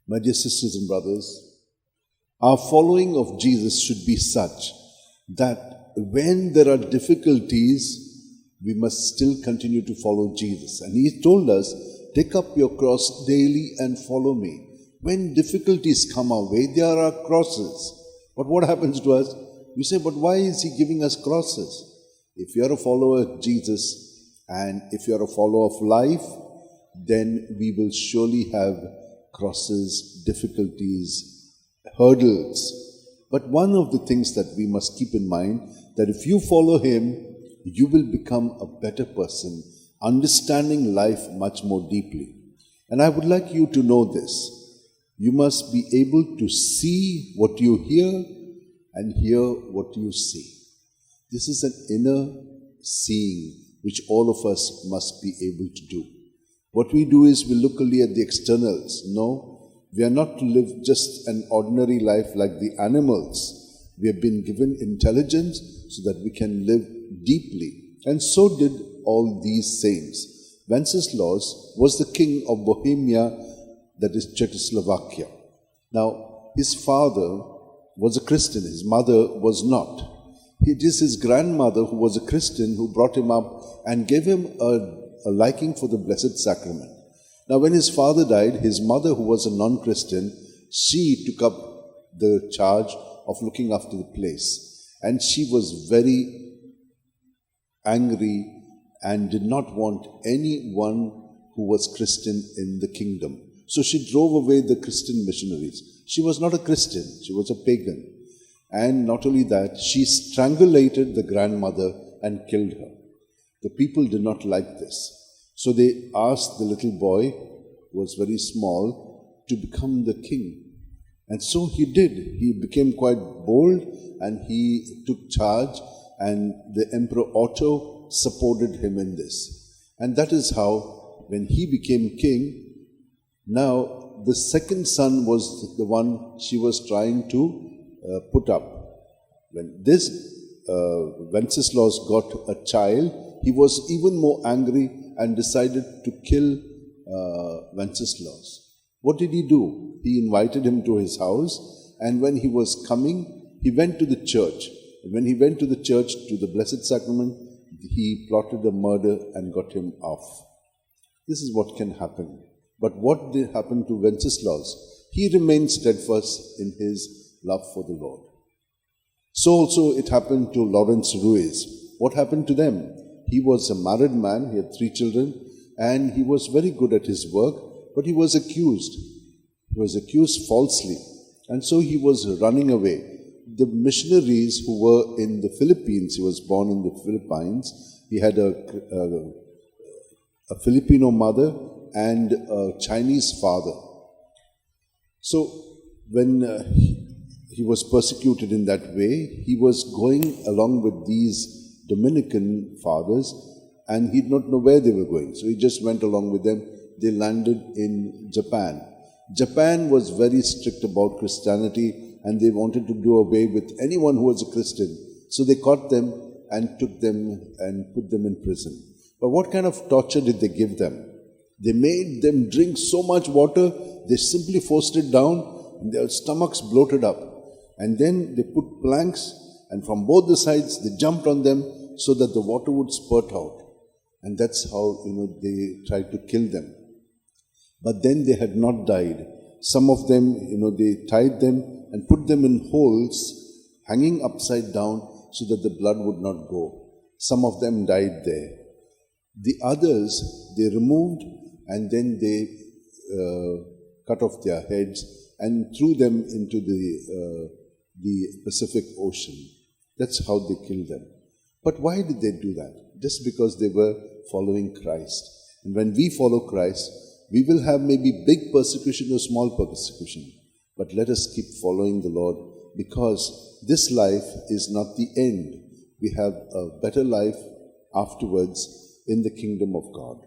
My dear sisters and brothers, our following of Jesus should be such that when there are difficulties, we must still continue to follow Jesus. And He told us, take up your cross daily and follow me. When difficulties come our way, there are crosses. But what happens to us? We say, but why is He giving us crosses? If you are a follower of Jesus and if you are a follower of life, then we will surely have crosses, difficulties, hurdles. But one of the things that we must keep in mind, that if you follow Him, you will become a better person, understanding life much more deeply. And I would like you to know this. You must be able to see what you hear and hear what you see. This is an inner seeing which all of us must be able to do. What we do is we look only at the externals. No, we are not to live just an ordinary life like the animals. We have been given intelligence so that we can live deeply. And so did all these saints. Wenceslas was the king of Bohemia, that is Czechoslovakia. Now, his father was a Christian, his mother was not. It is his grandmother who was a Christian who brought him up and gave him a liking for the Blessed Sacrament. Now, when his father died, his mother, who was a non-Christian, she took up the charge of looking after the place. And she was very angry and did not want anyone who was Christian in the kingdom. So she drove away the Christian missionaries. She was not a Christian, she was a pagan. And not only that, she strangulated the grandmother and killed her. The people did not like this. So they asked the little boy, who was very small, to become the king. And so he did. He became quite bold and he took charge, and the Emperor Otto supported him in this. And that is how, when he became king, now the second son was the one she was trying to put up. When this Wenceslas got a child, he was even more angry and decided to kill Wenceslas. What did he do? He invited him to his house, and when he was coming, he went to the church. And when he went to the church, to the Blessed Sacrament, he plotted a murder and got him off. This is what can happen. But what did happen to Wenceslas? He remained steadfast in his love for the Lord. So also it happened to Lawrence Ruiz. What happened to them? He was a married man, he had 3 children, and he was very good at his work, but he was accused. He was accused falsely, and so he was running away. The missionaries who were in the Philippines, he was born in the Philippines, he had a Filipino mother and a Chinese father. So when he was persecuted in that way, he was going along with these Dominican fathers, and he did not know where they were going. So he just went along with them. They landed in Japan. Japan was very strict about Christianity, and they wanted to do away with anyone who was a Christian. So they caught them and took them and put them in prison. But what kind of torture did they give them? They made them drink so much water, they simply forced it down, and their stomachs bloated up. And then they put planks, and from both the sides they jumped on them so that the water would spurt out. And that's how, they tried to kill them. But then they had not died. Some of them, they tied them and put them in holes, hanging upside down so that the blood would not go. Some of them died there. The others, they removed, and then they cut off their heads and threw them into the Pacific Ocean. That's how they killed them. But why did they do that? Just because they were following Christ. And when we follow Christ, we will have maybe big persecution or small persecution. But let us keep following the Lord, because this life is not the end. We have a better life afterwards in the kingdom of God.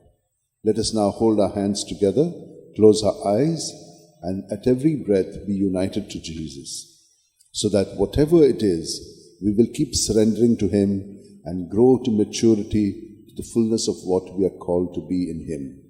Let us now hold our hands together, close our eyes, and at every breath be united to Jesus, so that whatever it is, we will keep surrendering to Him and grow to maturity, to the fullness of what we are called to be in Him.